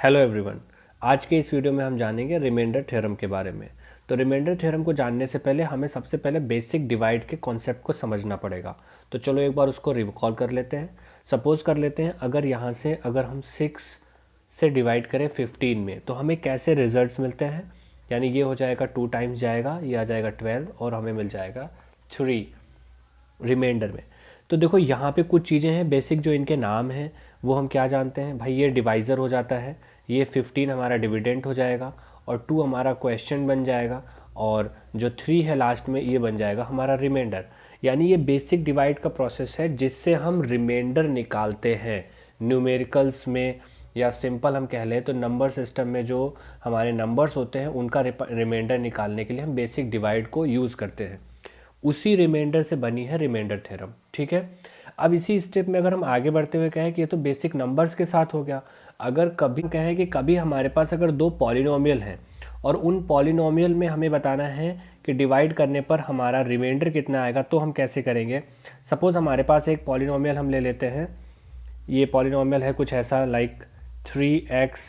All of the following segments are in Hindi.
Hello everyone. आज के इस वीडियो में हम जानेंगे रिमाइंडर थ्योरम के बारे में। तो रिमाइंडर थ्योरम को जानने से पहले हमें सबसे पहले बेसिक डिवाइड के कॉन्सेप्ट को समझना पड़ेगा। तो चलो एक बार उसको रिकॉल कर लेते हैं। सपोज कर लेते हैं अगर हम 6 से डिवाइड करें 15 में तो हमें कैसे रिजल्ट्स मिलते हैं। यानी ये हो जाएगा 2 टाइम्स जाएगा, ये आ जाएगा 12 और हमें मिल जाएगा 3 रिमाइंडर में। तो देखो यहाँ पे कुछ चीज़ें हैं बेसिक जो इनके नाम हैं वो हम क्या जानते हैं भाई। ये डिवाइज़र हो जाता है, ये 15 हमारा डिविडेंट हो जाएगा और 2 हमारा क्वेश्चन बन जाएगा और जो 3 है लास्ट में ये बन जाएगा हमारा रिमाइंडर। यानी ये बेसिक डिवाइड का प्रोसेस है जिससे हम रिमाइंडर निकालते हैं न्यूमेरिकल्स में, या सिंपल हम कह लें तो नंबर सिस्टम में जो हमारे नंबर्स होते हैं उनका रिमाइंडर निकालने के लिए हम बेसिक डिवाइड को यूज़ करते हैं। उसी रिमाइंडर से बनी है रिमाइंडर थ्योरम। ठीक है, अब इसी स्टेप में अगर हम आगे बढ़ते हुए कहें कि ये तो बेसिक नंबर्स के साथ हो गया। अगर कभी कहें कि कभी हमारे पास अगर 2 पॉलिनोमियल हैं और उन पॉलिनोमियल में हमें बताना है कि डिवाइड करने पर हमारा रिमाइंडर कितना आएगा, तो हम कैसे करेंगे। सपोज़ हमारे पास एक पॉलिनोमियल हम ले लेते हैं। ये पॉलिनोमियल है कुछ ऐसा like 3x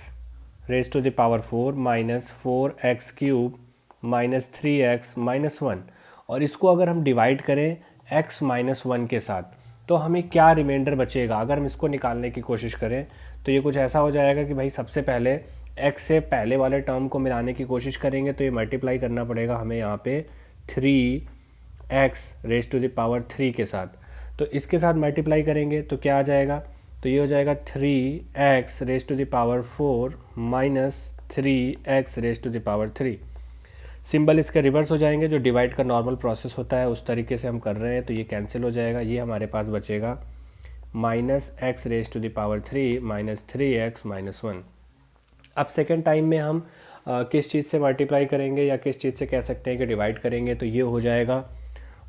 raise to the power 4 minus 4x cube minus 3x minus 1, और इसको अगर हम डिवाइड करें x माइनस 1 के साथ तो हमें क्या रिमाइंडर बचेगा। अगर हम इसको निकालने की कोशिश करें तो ये कुछ ऐसा हो जाएगा कि भाई सबसे पहले x से पहले वाले टर्म को मिलाने की कोशिश करेंगे तो ये मल्टीप्लाई करना पड़ेगा हमें यहाँ पे 3x raise to the power 3 के साथ। तो इसके साथ मल्टीप्लाई करेंगे तो क्या आ जाएगा, तो ये हो जाएगा 3x raise to the power 4 minus 3x raise to the power 3। Symbol इसके रिवर्स हो जाएंगे, जो डिवाइड का नॉर्मल प्रोसेस होता है उस तरीके से हम कर रहे हैं तो ये कैंसिल हो जाएगा। ये हमारे पास बचेगा minus x raise to the power 3 minus 3x minus 1। अब सेकेंड टाइम में हम किस चीज़ से मल्टीप्लाई करेंगे या किस चीज़ से कह सकते हैं कि डिवाइड करेंगे, तो ये हो जाएगा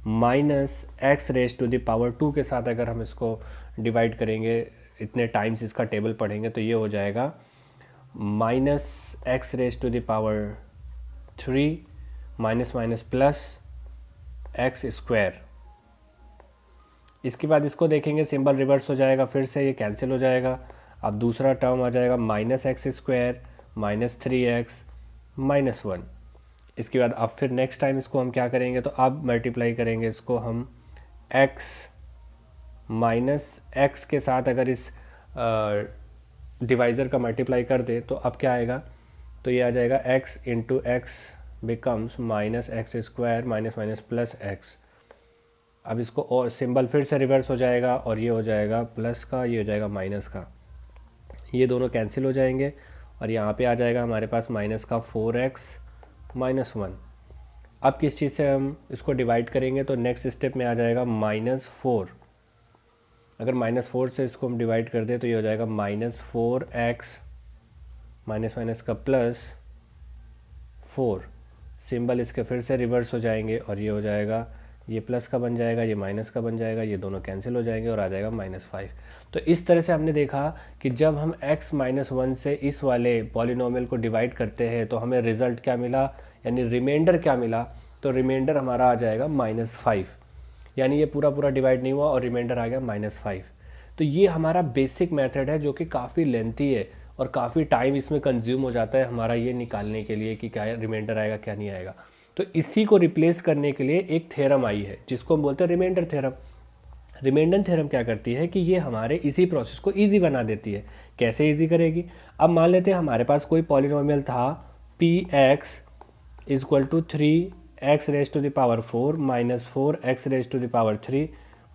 minus x raise to the power 2 के साथ। अगर हम इसको डिवाइड करेंगे इतने टाइम्स इसका टेबल पढ़ेंगे तो ये हो जाएगा minus x raise to the power 3 minus minus plus x square. इसके बाद इसको देखेंगे सिंबल रिवर्स हो जाएगा, फिर से ये कैंसिल हो जाएगा। अब दूसरा टर्म आ जाएगा minus x square minus 3x minus 1। इसके बाद अब फिर नेक्स्ट टाइम इसको हम क्या करेंगे, तो अब मल्टीप्लाई करेंगे इसको हम x माइनस एक्स के साथ। अगर इस डिवाइज़र का मल्टीप्लाई कर दे तो अब क्या आएगा, तो ये आ जाएगा x into x becomes minus x square minus minus plus x. अब इसको और सिंबल फिर से रिवर्स हो जाएगा और ये हो जाएगा प्लस का, ये हो जाएगा माइनस का, ये दोनों कैंसिल हो जाएंगे और यहाँ पे आ जाएगा हमारे पास माइनस का 4x माइनस 1। अब किस चीज़ से हम इसको डिवाइड करेंगे, तो नेक्स्ट स्टेप में आ जाएगा माइनस 4। अगर माइनस 4 से इसको हम डिवाइड कर दें तो ये हो जाएगा माइनस 4x माइनस माइनस का प्लस 4। सिंबल इसके फिर से रिवर्स हो जाएंगे और ये हो जाएगा, ये प्लस का बन जाएगा, ये माइनस का बन जाएगा, ये दोनों कैंसिल हो जाएंगे और आ जाएगा माइनस 5। तो इस तरह से हमने देखा कि जब हम x माइनस 1 से इस वाले पॉलिनोमियल को डिवाइड करते हैं तो हमें रिजल्ट क्या मिला, यानी रिमाइंडर क्या मिला। तो रिमाइंडर हमारा आ जाएगा माइनस 5, यानी ये पूरा पूरा डिवाइड नहीं हुआ और रिमाइंडर आ गया माइनस 5। तो ये हमारा बेसिक मेथड है जो कि काफ़ी लेंथी है और काफ़ी टाइम इसमें कंज्यूम हो जाता है हमारा ये निकालने के लिए कि क्या रिमाइंडर आएगा क्या नहीं आएगा। तो इसी को रिप्लेस करने के लिए एक थ्योरम आई है जिसको हम बोलते हैं रिमाइंडर थ्योरम। रिमाइंडर थ्योरम क्या करती है कि ये हमारे इसी प्रोसेस को इजी बना देती है। कैसे इजी करेगी, अब मान लेते हैं हमारे पास कोई पॉलिनोमियल था px equal to 3x raise to the power 4 minus 4x raise to the power 3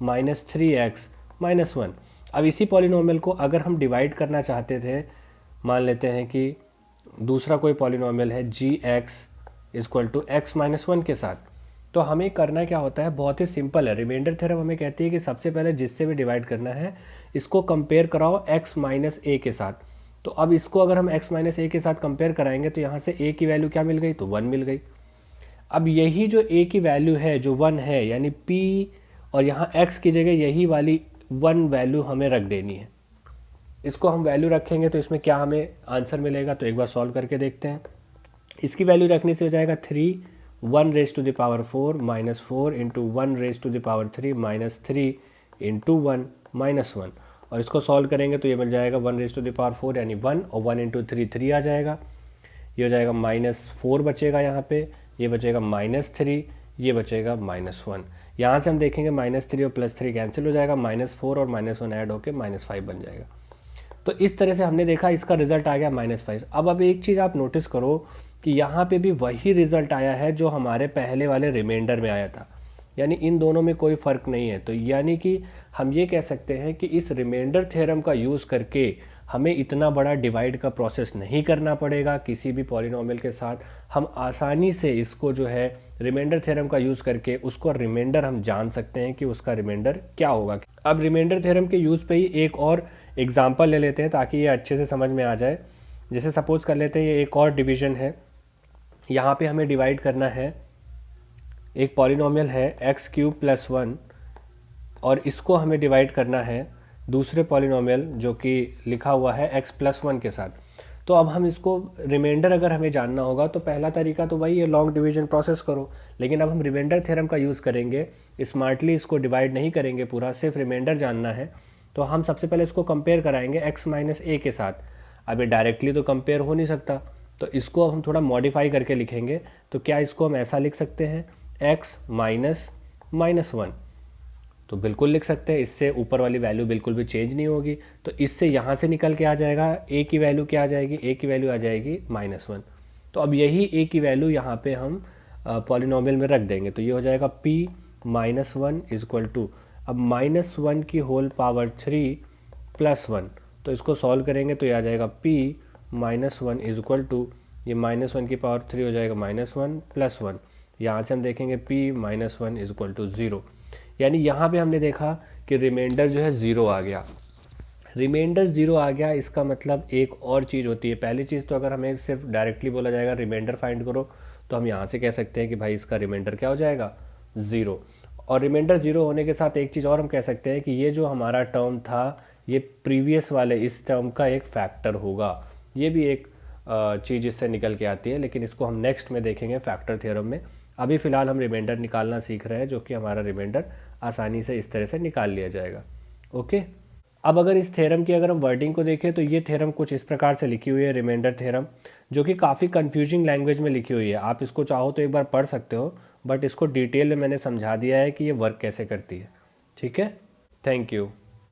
minus 3x minus 1। अब इसी पॉलिनोमियल को अगर हम डिवाइड करना चाहते थे, मान लेते हैं कि दूसरा कोई पॉलिनोमियल है gx equal to x minus 1 के साथ, तो हमें करना क्या होता है, बहुत ही सिंपल है। रिमाइंडर थ्योरम हमें कहती है कि सबसे पहले जिससे भी डिवाइड करना है इसको कंपेयर कराओ x माइनस ए के साथ। तो अब इसको अगर हम x माइनस ए के साथ कंपेयर कराएंगे तो यहाँ से a की वैल्यू क्या मिल गई, तो 1 मिल गई। अब यही जो a की वैल्यू है जो 1 है, यानी p और यहाँ x की जगह यही वाली 1 वैल्यू हमें रख देनी है। इसको हम वैल्यू रखेंगे तो इसमें क्या हमें आंसर मिलेगा, तो एक बार सॉल्व करके देखते हैं। इसकी वैल्यू रखने से हो जाएगा 3 1 raise to the power 4 minus 4 into 1 raise to the power 3 minus 3 into 1 minus 1। और इसको सॉल्व करेंगे तो ये मिल जाएगा 1⁴ यानी 1, और 1 × 3 3 आ जाएगा। ये हो जाएगा -4 बचेगा यहाँ पे, ये बचेगा -3, ये बचेगा -1। यहाँ से हम देखेंगे -3 और +3 कैंसिल हो जाएगा, -4 और -1 ऐड होकर -5 बन जाएगा। तो इस तरह से हमने देखा इसका रिजल्ट आ गया -5। अब एक चीज़ आप नोटिस करो कि यहाँ पे भी वही रिजल्ट आया है जो हमारे पहले वाले रिमाइंडर में आया था, यानी इन दोनों में कोई फ़र्क नहीं है। तो यानी कि हम ये कह सकते हैं कि इस रिमाइंडर थ्योरम का यूज़ करके हमें इतना बड़ा डिवाइड का प्रोसेस नहीं करना पड़ेगा किसी भी पॉलिनॉमियल के साथ। हम आसानी से इसको जो है रिमाइंडर थ्योरम का यूज़ करके उसको रिमाइंडर हम जान सकते हैं कि उसका रिमाइंडर क्या होगा। अब रिमाइंडर थ्योरम के यूज़ पे ही एक और एग्जांपल ले लेते हैं ताकि ये अच्छे से समझ में आ जाए। जैसे सपोज़ कर लेते हैं ये एक और डिवीज़न है, यहाँ पे हमें डिवाइड करना है, एक पॉलिनॉमियल है x³ + 1 और इसको हमें डिवाइड करना है दूसरे पॉलिनॉमियल जो कि लिखा हुआ है x + 1 के साथ। तो अब हम इसको रिमाइंडर अगर हमें जानना होगा तो पहला तरीका तो वही है, लॉन्ग डिवीजन प्रोसेस करो। लेकिन अब हम रिमाइंडर थ्योरम का यूज़ करेंगे, स्मार्टली इसको डिवाइड नहीं करेंगे पूरा, सिर्फ रिमाइंडर जानना है। तो हम सबसे पहले इसको कंपेयर कराएंगे x - a के साथ। अब ये डायरेक्टली तो कंपेयर हो नहीं सकता, तो इसको हम थोड़ा मॉडिफाई करके लिखेंगे। तो क्या इसको हम ऐसा लिख सकते हैं x - -1, तो बिल्कुल लिख सकते हैं, इससे ऊपर वाली वैल्यू बिल्कुल भी चेंज नहीं होगी। तो इससे यहाँ से निकल के आ जाएगा a की वैल्यू क्या आ जाएगी, a की वैल्यू आ जाएगी -1। तो अब यही a की वैल्यू यहाँ पे हम पॉलिनॉमियल में रख देंगे, तो ये हो जाएगा p - 1 = अब -1 की होल पावर 3 + 1, तो इसको सॉल्व करेंगे तो ये आ जाएगा p - 1 = ये -1 की पावर 3 हो जाएगा -1 + 1। यहाँ से हम देखेंगे p - 1 = 0, यानी यहाँ पे हमने देखा कि रिमाइंडर जो है 0 आ गया। रिमाइंडर 0 आ गया, इसका मतलब एक और चीज़ होती है। पहली चीज़ तो अगर हमें सिर्फ डायरेक्टली बोला जाएगा रिमाइंडर फाइंड करो, तो हम यहाँ से कह सकते हैं कि भाई इसका रिमाइंडर क्या हो जाएगा, 0। और रिमाइंडर 0 होने के साथ एक चीज़ और हम कह सकते हैं कि ये जो हमारा टर्म था ये प्रीवियस वाले इस टर्म का एक फैक्टर होगा। ये भी एक चीज़ इससे निकल के आती है, लेकिन इसको हम नेक्स्ट में देखेंगे फैक्टर थ्योरम में। अभी फ़िलहाल हम रिमाइंडर निकालना सीख रहे हैं, जो कि हमारा रिमाइंडर आसानी से इस तरह से निकाल लिया जाएगा। ओके, अब अगर इस थ्योरम की अगर हम वर्डिंग को देखें तो ये थ्योरम कुछ इस प्रकार से लिखी हुई है, रिमाइंडर थ्योरम, जो कि काफ़ी कंफ्यूजिंग लैंग्वेज में लिखी हुई है। आप इसको चाहो तो एक बार पढ़ सकते हो, बट इसको डिटेल में मैंने समझा दिया है कि ये वर्क कैसे करती है। ठीक है, थैंक यू।